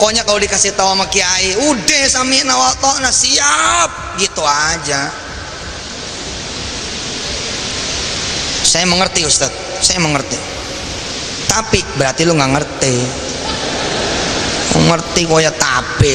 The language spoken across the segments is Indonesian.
Pokoknya kalau dikasih tahu sama kiai, udah sami nawatona, siap, gitu aja. Saya mengerti Ustaz, saya mengerti. Tapi berarti lu nggak ngerti. Ngerti kok ya tapi.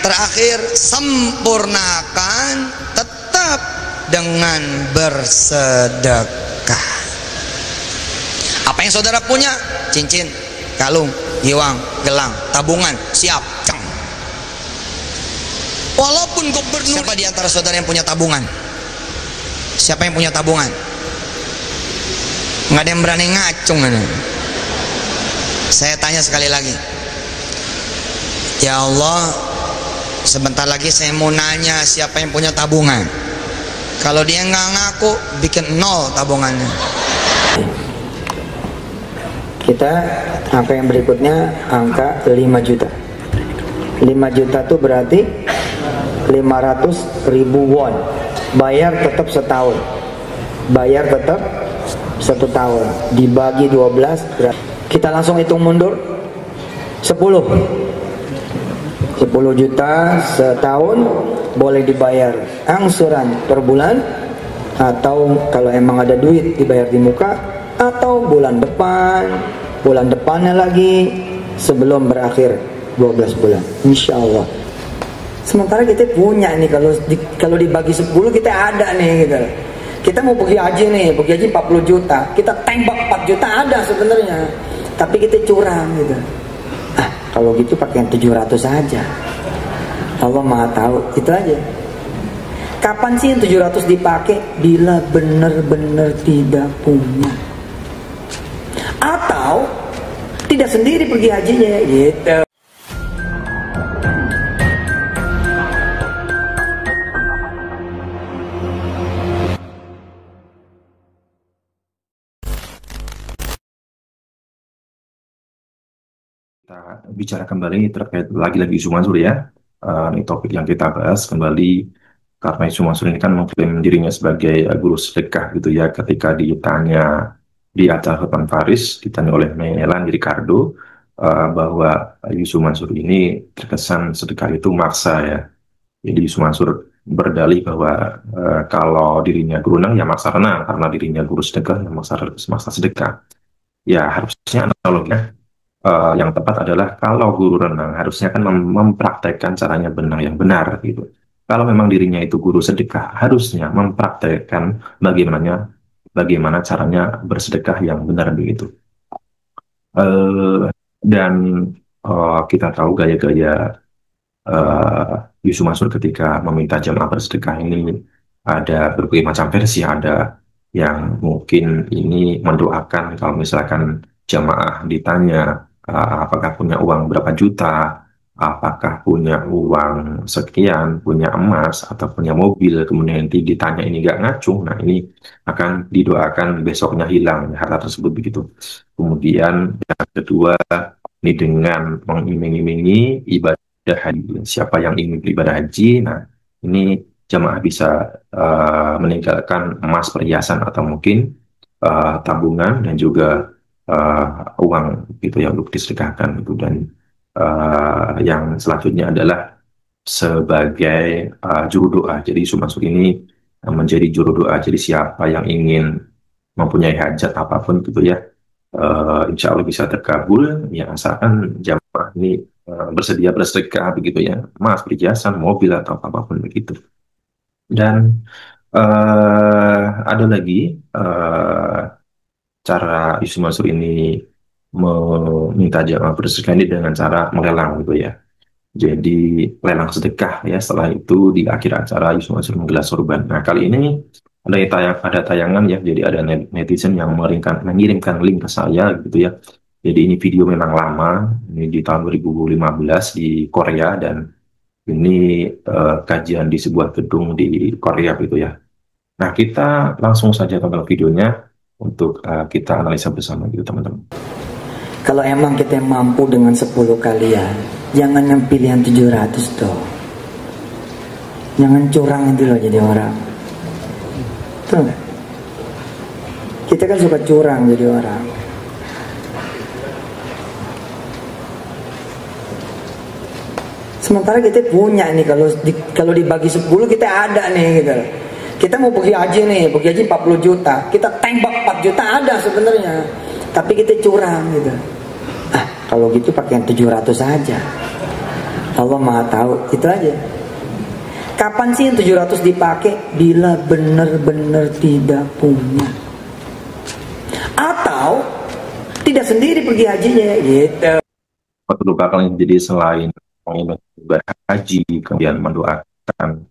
Terakhir sempurnakan tetap dengan bersedekah. Apa yang saudara punya? Cincin, kalung, giwang, gelang, tabungan, siap, ceng. Walaupun gubernur. Siapa di antara saudara yang punya tabungan? Siapa yang punya tabungan? Nggak ada yang berani ngacung. Saya tanya sekali lagi, ya Allah, sebentar lagi saya mau nanya siapa yang punya tabungan. Kalau dia nggak ngaku, bikin 0 tabungannya. Kita angka yang berikutnya angka 5 juta. 5 juta itu berarti 500.000 won. Bayar tetap setahun. Bayar tetap 1 tahun. Dibagi 12 berarti. Kita langsung hitung mundur 10 juta setahun, boleh dibayar angsuran per bulan, atau kalau emang ada duit dibayar di muka, atau bulan depannya lagi sebelum berakhir 12 bulan, insya Allah. Sementara kita punya nih, kalau dibagi 10 kita ada nih gitu. Kita mau pergi haji nih, pergi haji 40 juta, kita tembak 4 juta ada sebenarnya, tapi kita curang gitu. Kalau gitu pakai yang 700 aja. Allah Maha tahu, itu aja. Kapan sih yang 700 dipakai? Bila benar-benar tidak punya, atau tidak sendiri pergi hajinya gitu. Kita bicara kembali terkait lagi-lagi isu Mansur ya. Ini topik yang kita bahas kembali karena isu Mansur ini kan mengklaim dirinya sebagai guru sedekah gitu ya. Ketika ditanya di acara Hotman Paris, ditanya oleh Melanie Ricardo bahwa Yusuf Mansur ini terkesan sedekah itu maksa ya. Jadi Yusuf Mansur berdalih bahwa kalau dirinya guru renang ya maksa renang, karena dirinya guru sedekah ya maksa sedekah. Ya harusnya analoginya yang tepat adalah kalau guru renang harusnya kan mempraktekkan caranya benar yang benar gitu. Kalau memang dirinya itu guru sedekah, harusnya mempraktekkan bagaimana caranya bersedekah yang benar begitu. Dan kita tahu gaya-gaya Yusuf Mansur ketika meminta jamaah bersedekah ini ada berbagai macam versi. Ada yang mungkin ini mendoakan kalau misalkan jamaah ditanya apakah punya uang berapa juta, apakah punya uang sekian, punya emas atau punya mobil, kemudian nanti ditanya ini gak ngacung, nah ini akan didoakan besoknya hilang harta tersebut begitu. Kemudian yang kedua, ini dengan mengiming-imingi ibadah haji. Siapa yang ingin beribadah haji, nah ini jamaah bisa meninggalkan emas perhiasan atau mungkin tabungan dan juga uang gitu ya untuk disedekahkan itu. Dan yang selanjutnya adalah sebagai juru doa. Jadi Yusuf Mansur ini menjadi juru doa. Jadi siapa yang ingin mempunyai hajat apapun gitu ya, insya Allah bisa terkabul ya, asalkan jamaah ini bersedia bersedekah begitu ya, emas, perhiasan, mobil atau apapun begitu. Dan ada lagi cara Yusuf Mansur ini meminta jamaah bersedekah ini dengan cara melelang gitu ya. Jadi lelang sedekah ya. Setelah itu di akhir acara Yusuf Mansur menggelar sorban. Nah kali ini ada tayangan ya. Jadi ada netizen yang mengirimkan link ke saya gitu ya. Jadi ini video memang lama. Ini di tahun 2015 di Korea, dan ini kajian di sebuah gedung di Korea gitu ya. Nah kita langsung saja tonton videonya untuk kita analisa bersama gitu teman-teman. Kalau emang kita mampu dengan 10 kalian, jangan yang pilihan 700 tuh. Jangan curang itu loh jadi orang. Betul nggak? Kita kan suka curang jadi orang. Sementara kita punya nih, kalau dibagi 10 kita ada nih gitu. Kita mau pergi haji nih, pergi haji 40 juta. Kita tembak 4 juta ada sebenarnya. Tapi kita curang gitu. Kalau gitu pakai yang 700 saja. Allah Maha tahu, itu aja. Kapan sih yang 700 dipakai? Bila benar-benar tidak punya. Atau tidak sendiri pergi hajinya gitu. Waktu bakal jadi selain mengibadah haji, kemudian mendoakan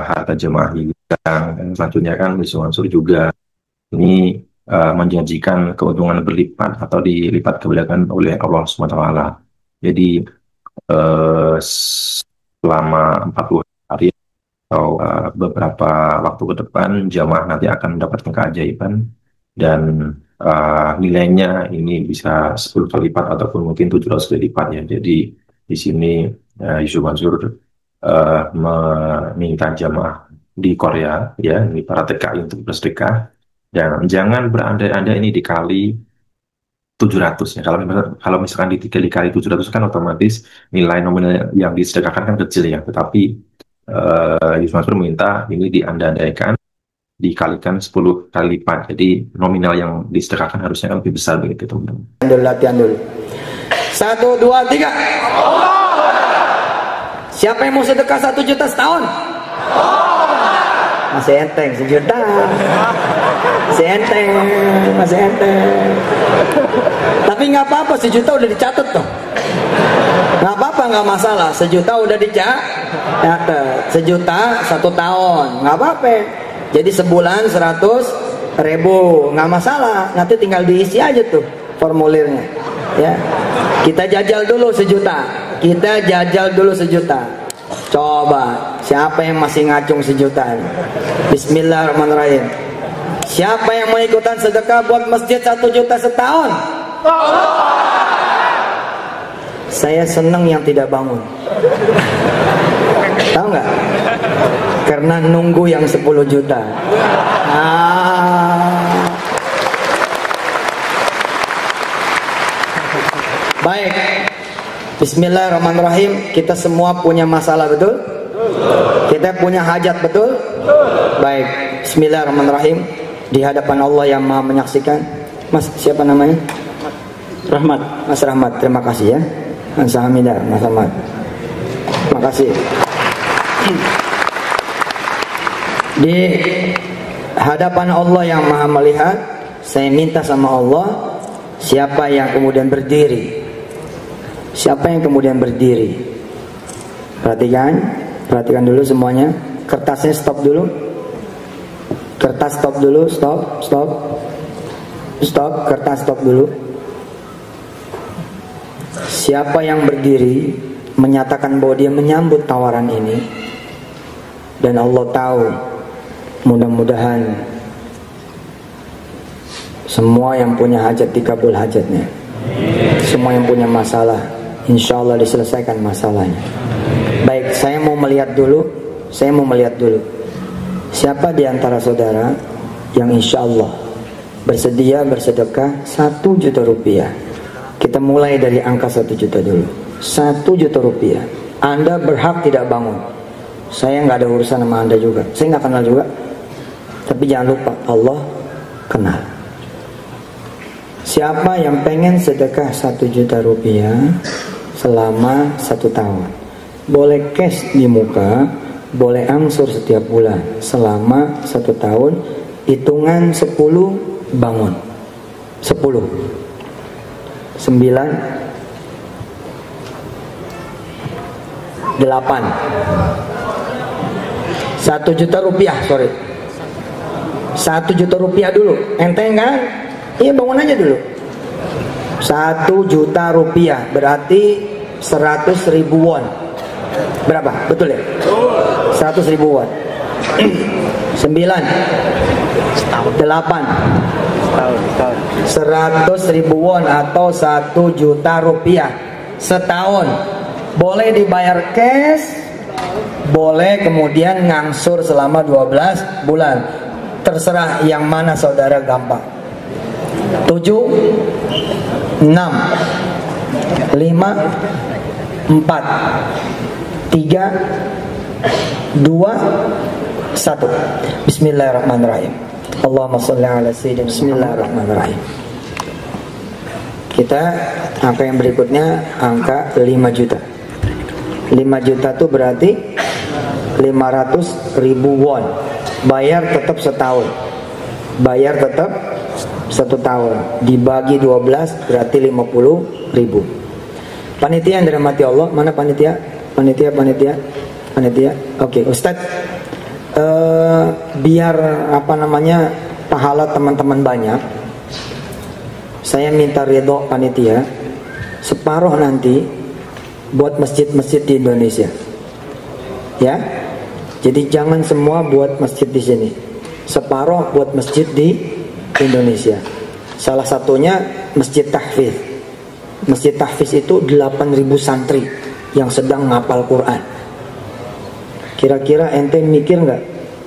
harta jemaah hilang, dan selanjutnya kan unsur juga ini menjanjikan keuntungan berlipat atau dilipat kemuliaan oleh Allah SWT. Jadi selama 40 hari atau beberapa waktu ke depan jamaah nanti akan mendapatkan keajaiban, dan nilainya ini bisa 10 kali lipat ataupun mungkin 700 kali lipat ya. Jadi di sini Yusuf Mansur meminta jamaah di Korea ya, ini para TKI untuk bersedekah, dan jangan berandai-andai ini dikali 700 ya. Kalau misalkan dikali 700 kan otomatis nilai nominal yang disedekahkan kan kecil ya. Tetapi Yusuf Mansur minta ini diandai-andaikan dikalikan 10 kali lipat. Jadi nominal yang disedekahkan harusnya kan lebih besar begitu, teman-teman. Latihan dulu. 1, 2, 3. Siapa yang mau sedekah 1 juta setahun? Masih enteng 1 juta. Masih enteng. Tapi nggak apa-apa, 1 juta udah dicatat tuh. Nggak apa-apa, nggak masalah. 1 juta udah dicatat. 1 juta 1 tahun, nggak apa-apa. Jadi sebulan 100.000, nggak masalah. Nanti tinggal diisi aja tuh formulirnya. Ya, kita jajal dulu 1 juta. Coba, siapa yang masih ngacung 1 juta? Bismillahirrahmanirrahim. Siapa yang mau ikutan sedekah buat masjid 1 juta setahun? Saya senang yang tidak bangun. Tahu nggak? Karena nunggu yang 10 juta. Baik. Bismillahirrahmanirrahim. Kita semua punya masalah, betul? Kita punya hajat, betul? Baik. Bismillahirrahmanirrahim. Di hadapan Allah yang Maha menyaksikan. Mas, siapa namanya? Rahmat. Mas Rahmat, terima kasih ya. Mas Hamidah, Mas Rahmat. Terima kasih. Di hadapan Allah yang Maha melihat, saya minta sama Allah, siapa yang kemudian berdiri? Siapa yang kemudian berdiri? Perhatikan dulu semuanya. Kertasnya stop dulu. Kertas stop dulu, stop. Kertas stop dulu. Siapa yang berdiri menyatakan bahwa dia menyambut tawaran ini, dan Allah tahu, mudah-mudahan semua yang punya hajat dikabul hajatnya. Semua yang punya masalah, insya Allah diselesaikan masalahnya. Baik, saya mau melihat dulu. Siapa di antara saudara yang insya Allah bersedia bersedekah 1 juta rupiah? Kita mulai dari angka 1 juta dulu. 1 juta rupiah. Anda berhak tidak bangun. Saya nggak ada urusan sama Anda juga. Saya nggak kenal juga. Tapi jangan lupa, Allah kenal. Siapa yang pengen sedekah 1 juta rupiah selama 1 tahun? Boleh cash di muka, boleh angsur setiap bulan selama 1 tahun. Hitungan 10 bangun. 10, 9, 8. 1 juta rupiah, 1 juta rupiah dulu. Enteng kan? Iya, bangun aja dulu. 1 juta rupiah berarti 100.000 won. Berapa? Betul ya? 100.000 won. 9, 8, 100.000 won atau 1 juta rupiah setahun. Boleh dibayar cash, boleh kemudian ngangsur selama 12 bulan. Terserah yang mana saudara gampang. 7, 6, 5, 4, 3, 2, 1. Bismillahirrahmanirrahim. Allahumma sholli ala sayyidina. Bismillahirrahmanirrahim. Kita angka yang berikutnya angka 5 juta. 5 juta itu berarti 500.000 won. Bayar tetap setahun. Bayar tetap 1 tahun. Dibagi 12 berarti 50.000. Panitia yang dirahmati Allah, mana panitia? Panitia. Oke, Ustadz, biar pahala teman-teman banyak, saya minta ridho panitia separuh nanti buat masjid-masjid di Indonesia. Ya, jadi jangan semua buat masjid di sini, separuh buat masjid di Indonesia. Salah satunya Masjid Tahfiz. Masjid Tahfiz itu 8.000 santri yang sedang ngapal Quran. Kira-kira ente mikir nggak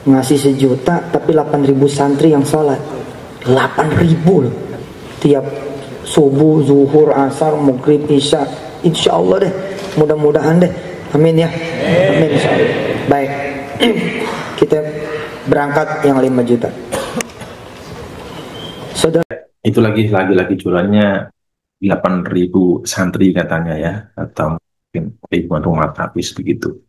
ngasih 1 juta tapi 8.000 santri yang sholat? 8.000 loh. Tiap subuh, zuhur, asar, maghrib, isya. Insya Allah deh, mudah-mudahan deh. Amin ya. Amin insya Allah. Baik, kita berangkat yang 5 juta. Saudara, Itu lagi jualannya 8.000 santri katanya ya, atau mungkin ribuan rumah habis begitu.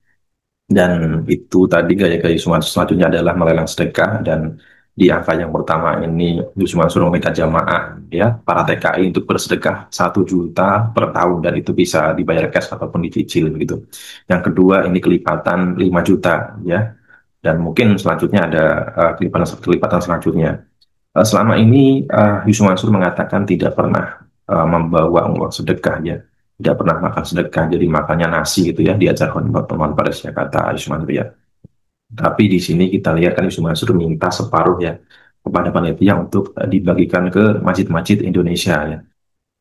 Dan itu tadi gaya-gaya selanjutnya adalah melelang sedekah, dan di angka yang pertama ini Yusuf Mansur meminta jamaah ya para TKI untuk bersedekah 1 juta per tahun, dan itu bisa dibayar cash ataupun dicicil begitu. Yang kedua ini kelipatan 5 juta ya, dan mungkin selanjutnya ada kelipatan selanjutnya. Selama ini Yusuf Mansur mengatakan tidak pernah membawa uang sedekah ya, tidak pernah makan sedekah, jadi makannya nasi gitu ya, diajarkan teman pada saya kata Yusuf Mansur ya. Tapi di sini kita lihat kan Yusuf Mansur minta separuh ya kepada panitia untuk dibagikan ke masjid-masjid Indonesia ya.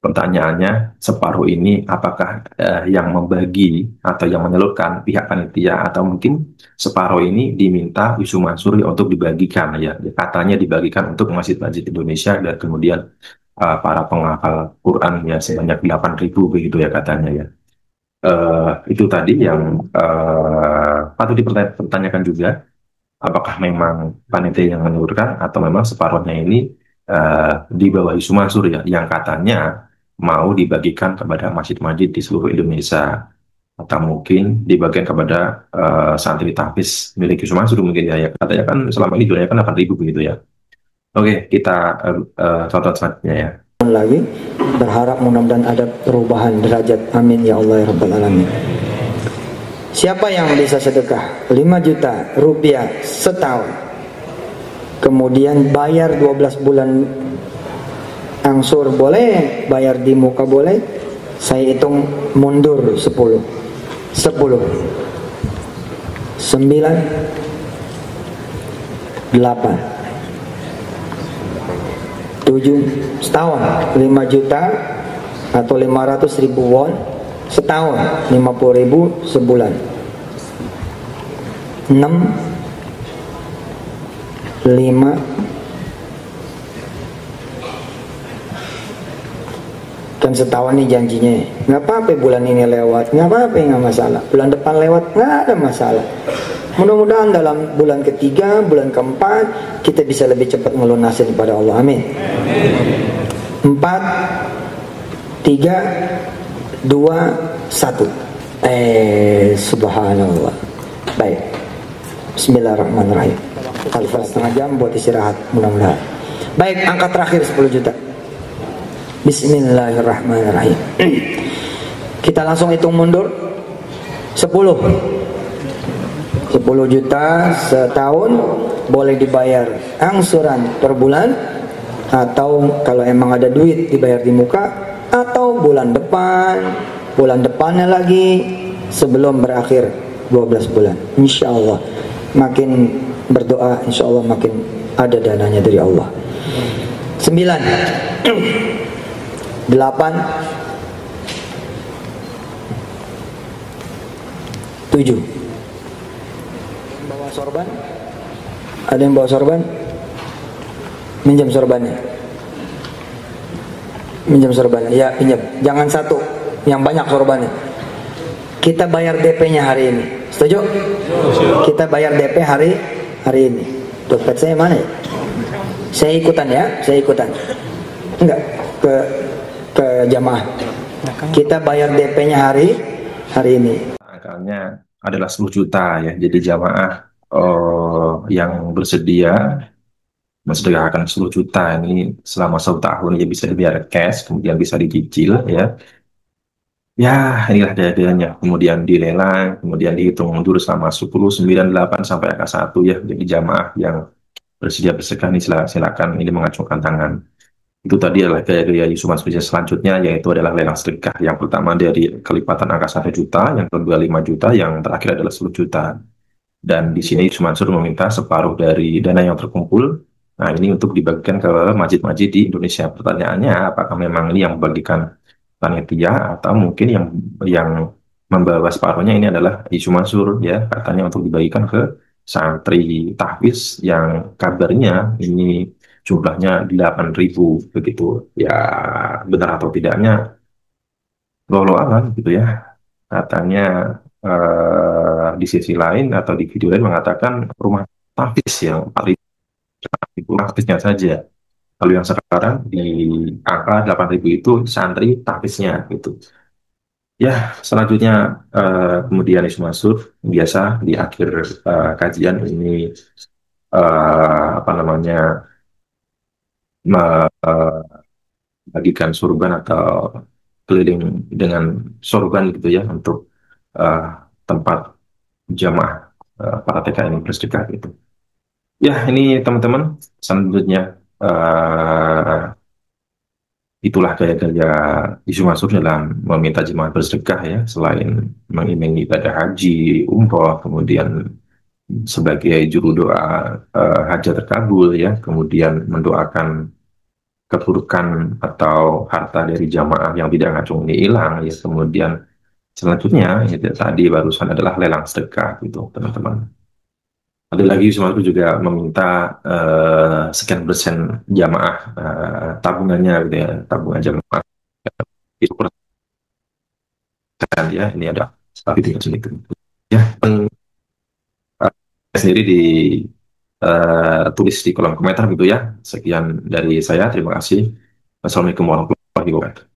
Pertanyaannya, separuh ini apakah yang membagi atau yang menyalurkan pihak panitia, atau mungkin separuh ini diminta Yusuf Mansur untuk dibagikan ya. Katanya dibagikan untuk masjid-masjid Indonesia, dan kemudian para penghafal Quran ya sebanyak 8.000 begitu ya katanya ya. Itu tadi yang patut dipertanyakan juga, apakah memang panitia yang menyalurkan atau memang separuhnya ini di bawah Yusuf Mansur ya, yang katanya mau dibagikan kepada masjid-masjid di seluruh Indonesia, atau mungkin dibagikan kepada santri tahfiz milik Yusuf Mansur mungkin ya. Katanya kan selama ini jualnya kan 8.000 begitu ya. Oke, kita contoh selanjutnya ya. lagi berharap mudah-mudahan ada perubahan derajat. Amin ya Allah ya Rabbal Alamin. Siapa yang bisa sedekah 5 juta rupiah setahun, kemudian bayar 12 bulan angsur boleh, bayar di muka boleh. Saya hitung mundur 10 9 8 7 setahun 5 juta atau 500.000 won setahun, 50.000 sebulan, 6 5 kan setahun nih janjinya. Nggak apa-apa bulan ini lewat, nggak apa-apa, nggak masalah. Bulan depan lewat, nggak ada masalah. Mudah-mudahan dalam bulan ketiga, bulan keempat kita bisa lebih cepat melunasin kepada Allah. Amin. 4 3 2 1. Subhanallah. Baik. Bismillahirrahmanirrahim. Al-Fatihah setengah jam buat istirahat mudah-mudahan. Baik, angka terakhir 10 juta. Bismillahirrahmanirrahim. Kita langsung hitung mundur 10 juta setahun, boleh dibayar angsuran per bulan, atau kalau emang ada duit dibayar di muka, atau bulan depannya lagi sebelum berakhir 12 bulan. Insya Allah makin berdoa, insya Allah makin ada dananya dari Allah. 9 8 7. Bawa sorban? Ada yang bawa sorban? Minjam sorbannya. Minjam sorbannya. Ya, pinjam. Jangan satu, yang banyak sorbannya. kita bayar DP-nya hari ini. Setuju? Kita bayar DP hari ini. Dompet saya mana ya? Saya ikutan ya, saya ikutan. Enggak, ke jamaah. Kita bayar DP-nya hari ini. Angkanya adalah 10 juta ya. Jadi jamaah yang bersedia mensedekahkan 10 juta ini selama 1 tahun ya bisa dibayar cash, kemudian bisa dicicil ya. Ya, inilah daya-dayanya. Kemudian dilelang, kemudian dihitung mundur selama 10, 9, 8 sampai angka 1 ya. Jadi jamaah yang bersedia bersedekah ini silakan ini mengacungkan tangan. Itu tadi adalah gaya-gaya Yusuman spesies selanjutnya, yaitu adalah lelang sedekah. Yang pertama dari kelipatan angka 1 juta, yang kedua 5 juta, yang terakhir adalah 10 juta. Dan di sini Yusuf Mansur meminta separuh dari dana yang terkumpul. Nah, ini untuk dibagikan ke masjid-masjid di Indonesia. Pertanyaannya, apakah memang ini yang membagikan panitia atau mungkin yang membawa separuhnya ini adalah Yusuf Mansur ya, katanya untuk dibagikan ke santri tahfiz yang kabarnya ini jumlahnya 8.000 begitu. Ya, benar atau tidaknya walau alam gitu ya. Katanya di sisi lain atau di video lain mengatakan rumah tahfiz yang 4.000 tahfiznya saja. Lalu yang sekarang di angka 8.000 itu santri tahfiznya gitu. Ya, selanjutnya kemudian Isnu Mansur biasa di akhir kajian ini apa namanya bagikan surban atau keliling dengan sorban gitu ya untuk eh, tempat jamaah para TKI bersedekah gitu. Ya, ini teman-teman selanjutnya itulah gaya-gaya Isu Mansur dalam meminta jemaah bersedekah ya, selain mengiming ibadah haji, umroh, kemudian sebagai juru doa hajat terkabul ya, kemudian mendoakan keburukan atau harta dari jamaah yang tidak ngacung ini hilang ya, kemudian selanjutnya itu tadi barusan adalah lelang sedekah gitu teman-teman. Ada lagi Yusuf juga meminta sekian persen jamaah tabungannya gitu ya, tabungan jamaah itu persen ya, ini ada video itu ya. Sendiri di tulis di kolom komentar gitu ya. Sekian dari saya, terima kasih. Wassalamualaikum warahmatullahi wabarakatuh.